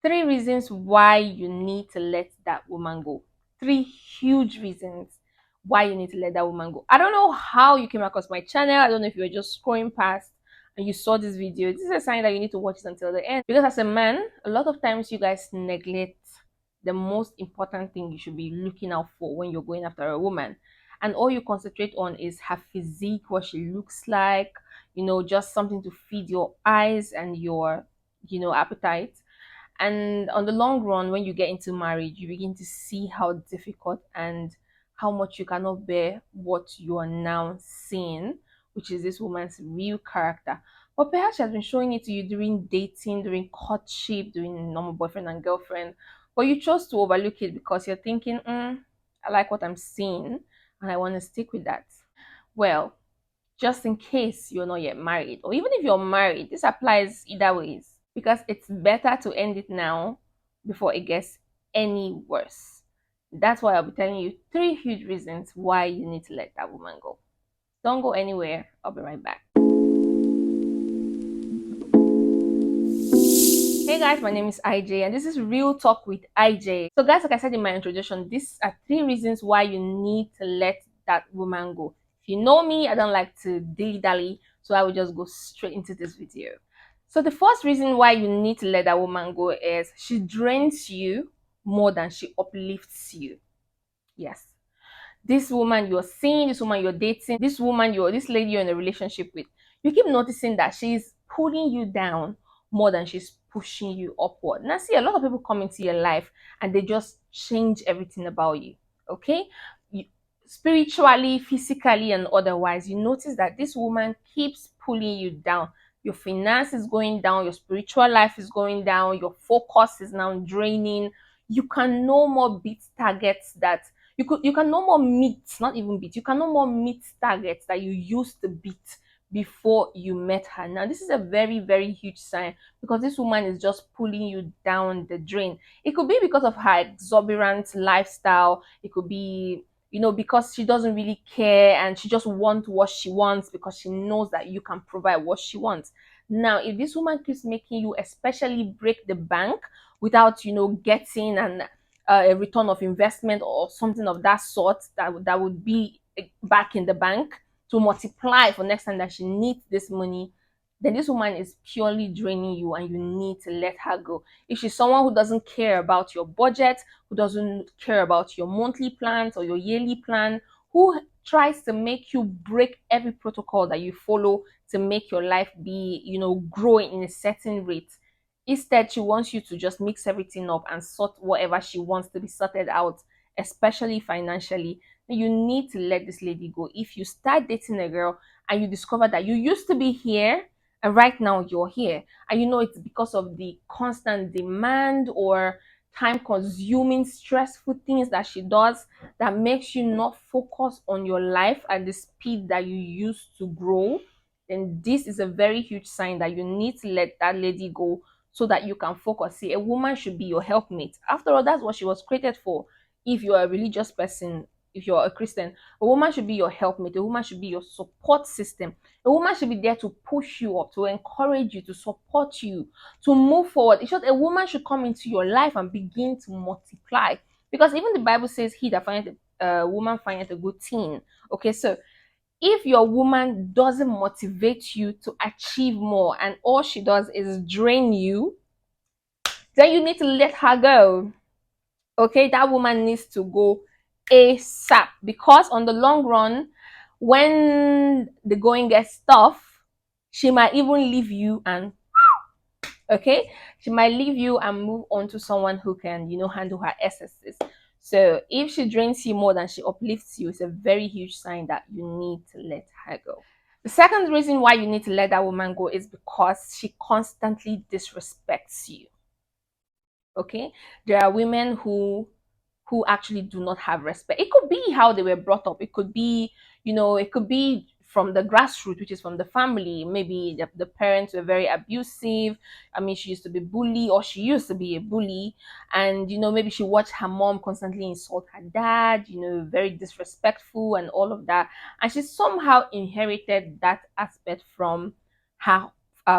Three reasons why you need to let that woman go. Three huge reasons why you need to let that woman go. I don't know how you came across my channel. I don't know if you were just scrolling past and you saw this video. This is a sign that you need to watch it until the end. Because as a man, a lot of times you guys neglect the most important thing you should be looking out for when you're going after a woman. And all you concentrate on is her physique, what she looks like, just something to feed your eyes and your, appetite. And on the long run, when you get into marriage, you begin to see how difficult and how much you cannot bear what you are now seeing, which is this woman's real character. But perhaps she has been showing it to you during dating, during courtship, during normal boyfriend and girlfriend. But you chose to overlook it because you're thinking, I like what I'm seeing and I want to stick with that. Well, just in case you're not yet married, or even if you're married, this applies either ways because it's better to end it now before it gets any worse. That's why I'll be telling you three huge reasons why you need to let that woman go. Don't go anywhere. I'll be right back. Hey guys, my name is IJ and this is Real Talk with IJ. So guys, like I said in my introduction, these are three reasons why you need to let that woman go. If you know me, I don't like to dilly-dally, so I will just go straight into this video. So the first reason why you need to let that woman go is she drains you more than she uplifts you. Yes. This woman you're seeing, this woman you're dating, this lady you're in a relationship with, you keep noticing that she's pulling you down more than she's pushing you upward. Now, see, a lot of people come into your life and they just change everything about you. Okay, spiritually, physically, and otherwise, you notice that this woman keeps pulling you down. Your finance is going down, your spiritual life is going down, your focus is now draining. You can no more beat targets that you can no more meet, not even beat, you can no more meet targets that you used to beat before you met her. Now this is a very, very huge sign because this woman is just pulling you down the drain. It could be because of her exuberant lifestyle. It could be, because she doesn't really care and she just wants what she wants because she knows that you can provide what she wants. Now if this woman keeps making you especially break the bank without getting a return of investment or something of that sort that would be back in the bank to multiply for next time that she needs this money, then this woman is purely draining you and you need to let her go. If she's someone who doesn't care about your budget, who doesn't care about your monthly plans or your yearly plan, who tries to make you break every protocol that you follow to make your life be, grow in a certain rate. Instead, she wants you to just mix everything up and sort whatever she wants to be sorted out, especially financially. You need to let this lady go. If you start dating a girl and you discover that you used to be here and right now you're here, and it's because of the constant demand or time consuming stressful things that she does that makes you not focus on your life at the speed that you used to grow, then this is a very huge sign that you need to let that lady go so that you can focus. See, a woman should be your helpmate. After all, that's what she was created for. If you're a religious person, if you're a Christian, a woman should be your helpmate. A woman should be your support system. A woman should be there to push you up, to encourage you, to support you, to move forward. It's just a woman should come into your life and begin to multiply. Because even the Bible says, "He that findeth a woman findeth a good thing." Okay, so if your woman doesn't motivate you to achieve more and all she does is drain you, then you need to let her go. Okay, that woman needs to go ASAP because on the long run, when the going gets tough, she might even leave you and she might leave you and move on to someone who can, handle her excesses. So if she drains you more than she uplifts you, it's a very huge sign that you need to let her go. The second reason why you need to let that woman go is because she constantly disrespects you. Okay, there are women who actually do not have respect. It could be how they were brought up. It could be, it could be from the grassroots, which is from the family. Maybe the parents were very abusive. I mean, she used to be bully or she used to be a bully. And, maybe she watched her mom constantly insult her dad, very disrespectful and all of that. And she somehow inherited that aspect from her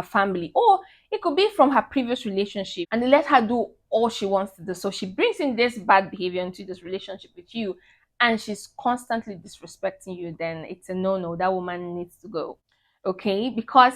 family, or it could be from her previous relationship, and they let her do all she wants to do. So she brings in this bad behavior into this relationship with you, and she's constantly disrespecting you. Then it's a no-no. That woman needs to go. Okay, because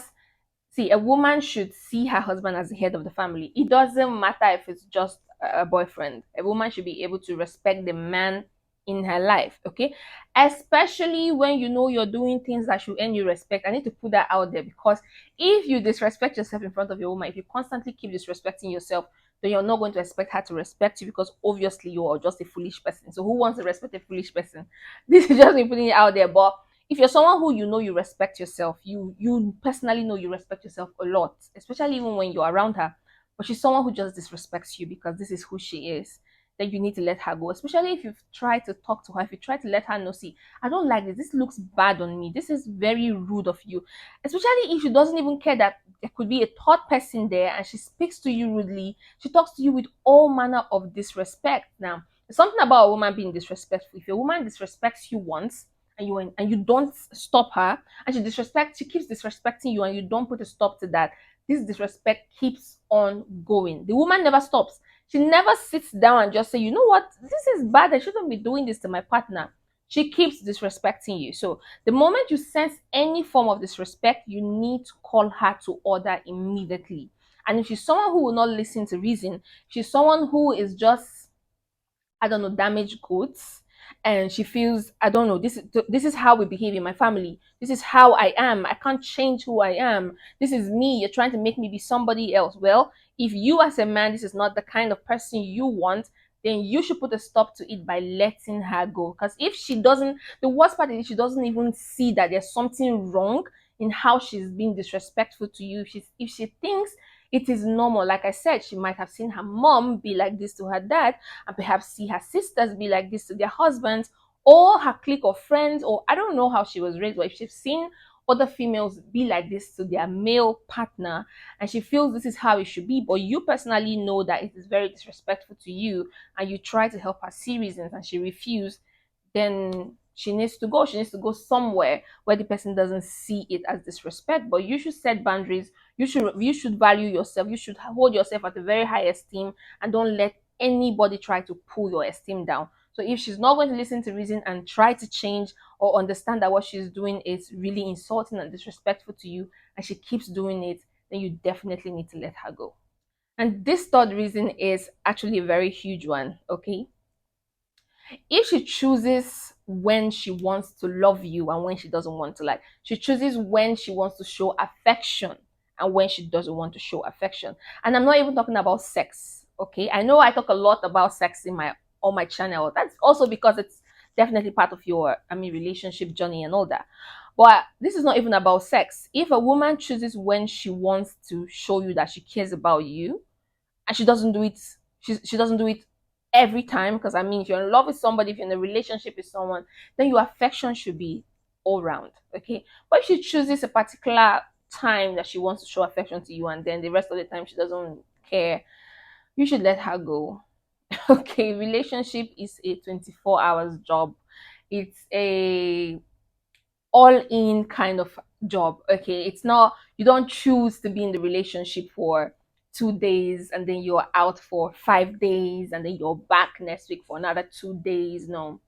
see, a woman should see her husband as the head of the family. It doesn't matter if it's just a boyfriend. A woman should be able to respect the man in her life, okay? Especially when you know you're doing things that should earn you respect. I need to put that out there, because if you disrespect yourself in front of your woman, if you constantly keep disrespecting yourself, then you're not going to expect her to respect you, because obviously you are just a foolish person. So who wants to respect a foolish person? This is just me putting it out there. But if you're someone who you know you respect yourself, you personally know you respect yourself a lot, especially even when you're around her, but she's someone who just disrespects you because this is who she is, then you need to let her go. Especially if you've tried to talk to her, if you try to let her know, see, I don't like this, this looks bad on me, this is very rude of you. Especially if she doesn't even care that there could be a third person there and she speaks to you rudely, she talks to you with all manner of disrespect. Now, there's something about a woman being disrespectful. If a woman disrespects you once, and you don't stop her, and she keeps disrespecting you, and you don't put a stop to that, this disrespect keeps on going. The woman never stops. She never sits down and just say, you know what, this is bad, I shouldn't be doing this to my partner. She keeps disrespecting you. So the moment you sense any form of disrespect, you need to call her to order immediately. And if she's someone who will not listen to reason, she's someone who is just, I don't know, damaged goods, and she feels, I don't know, this is how we behave in my family. This is how I am. I can't change who I am. This is me. You're trying to make me be somebody else. Well, if you as a man, this is not the kind of person you want, then you should put a stop to it by letting her go. Because if she doesn't, the worst part is she doesn't even see that there's something wrong in how she's being disrespectful to you. If she thinks it is normal, like I said, she might have seen her mom be like this to her dad, and perhaps see her sisters be like this to their husbands, or her clique of friends, or I don't know how she was raised, but if she's seen other females be like this to their male partner, and she feels this is how it should be, but you personally know that it is very disrespectful to you, and you try to help her see reasons and she refused, then she needs to go. She needs to go somewhere where the person doesn't see it as disrespect. But you should set boundaries. You should value yourself. You should hold yourself at a very high esteem, and don't let anybody try to pull your esteem down. So if she's not going to listen to reason and try to change or understand that what she's doing is really insulting and disrespectful to you, and she keeps doing it, then you definitely need to let her go. And this third reason is actually a very huge one, okay? If she chooses when she wants to love you and when she doesn't want to, like, she chooses when she wants to show affection and when she doesn't want to show affection. And I'm not even talking about sex, okay? I know I talk a lot about sex in my on my channel. That's also because it's definitely part of your, I mean, relationship journey and all that. But this is not even about sex. If a woman chooses when she wants to show you that she cares about you, and she doesn't do it, she doesn't do it every time, because I mean, if you're in love with somebody, if you're in a relationship with someone, then your affection should be all round, okay? But if she chooses a particular time that she wants to show affection to you, and then the rest of the time she doesn't care, you should let her go. Okay, relationship is a 24 hours job. It's a all in kind of job, okay? It's not, you don't choose to be in the relationship for 2 days and then you're out for 5 days and then you're back next week for another 2 days. No,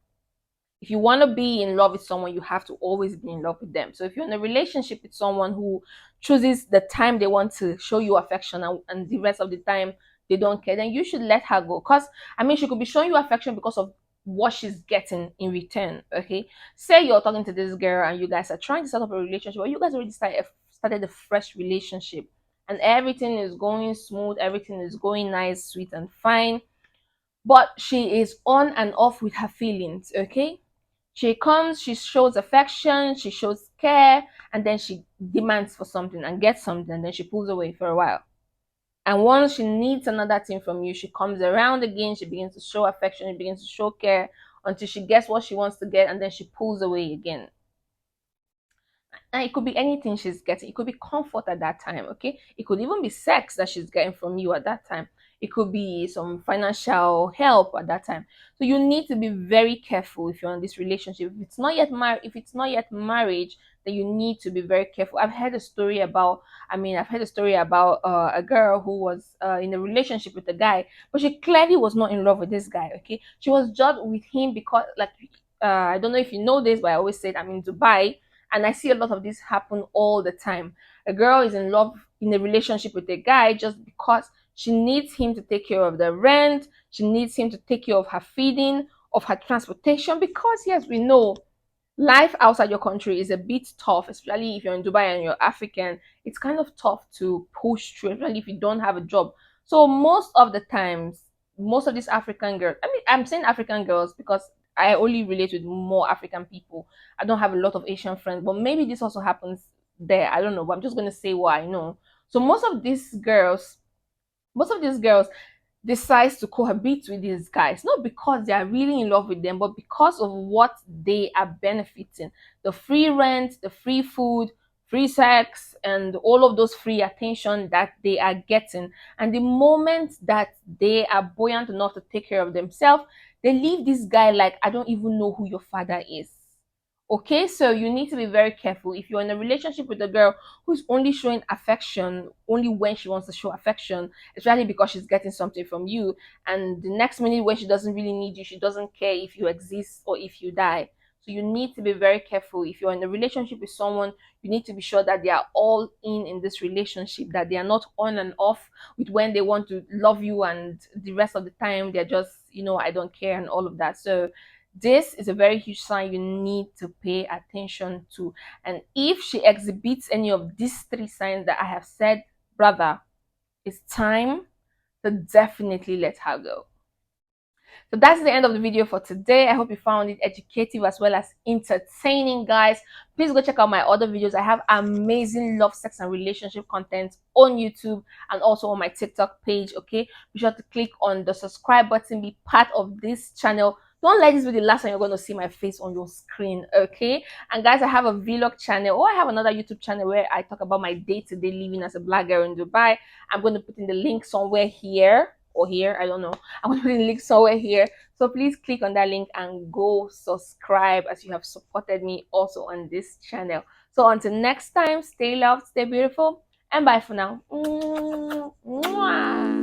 if you want to be in love with someone, you have to always be in love with them. So if you're in a relationship with someone who chooses the time they want to show you affection, and the rest of the time they don't care, then you should let her go. Because I mean, she could be showing you affection because of what she's getting in return. Okay, say you're talking to this girl and you guys are trying to set up a relationship, or you guys already started a fresh relationship, and everything is going smooth, everything is going nice, sweet, and fine. But she is on and off with her feelings. Okay, she comes, she shows affection, she shows care, and then she demands for something and gets something, and then she pulls away for a while. And once she needs another thing from you, she comes around again, she begins to show affection, she begins to show care until she gets what she wants to get, and then she pulls away again. And it could be anything she's getting. It could be comfort at that time, okay? It could even be sex that she's getting from you at that time. It could be some financial help at that time. So you need to be very careful if you're in this relationship. If it's not yet marriage, then you need to be very careful. I've heard a story about a girl who was in a relationship with a guy, but she clearly was not in love with this guy. Okay, she was just with him because, like, I don't know if you know this, but I always say I'm in Dubai, and I see a lot of this happen all the time. A girl is in love in a relationship with a guy just because she needs him to take care of the rent, she needs him to take care of her feeding, of her transportation, because yes, we know life outside your country is a bit tough, especially if you're in Dubai and you're African. It's kind of tough to push through, especially if you don't have a job. So most of the times, most of these African girls, I mean, I'm saying African girls because I only relate with more African people. I don't have a lot of Asian friends, but maybe this also happens there. I don't know, but I'm just gonna say what I know. So most of these girls decides to cohabit with these guys, not because they are really in love with them, but because of what they are benefiting: the free rent, the free food, free sex, and all of those free attention that they are getting. And the moment that they are buoyant enough to take care of themselves, they leave this guy like, I don't even know who your father is. Okay, so you need to be very careful. If you're in a relationship with a girl who's only showing affection only when she wants to show affection, especially because she's getting something from you, and the next minute when she doesn't really need you, she doesn't care if you exist or if you die. So you need to be very careful. If you're in a relationship with someone, you need to be sure that they are all in this relationship, that they are not on and off with when they want to love you, and the rest of the time they're just, I don't care and all of that. So this is a very huge sign you need to pay attention to. And if she exhibits any of these three signs that I have said, brother, it's time to definitely let her go. So that's the end of the video for today. I hope you found it educative as well as entertaining, guys. Please go check out my other videos. I have amazing love, sex, and relationship content on YouTube and also on my TikTok page. Okay, be sure to click on the subscribe button, be part of this channel. Don't let this be the last time you're going to see my face on your screen. Okay, and guys, I have a vlog channel, or I have another YouTube channel where I talk about my day-to-day living as a black girl in Dubai. I'm going to put in the link somewhere here or here, I don't know. I'm going to put the link somewhere here. So please click on that link and go subscribe, as you have supported me also on this channel. So until next time, stay loved, stay beautiful, and bye for now. Mwah.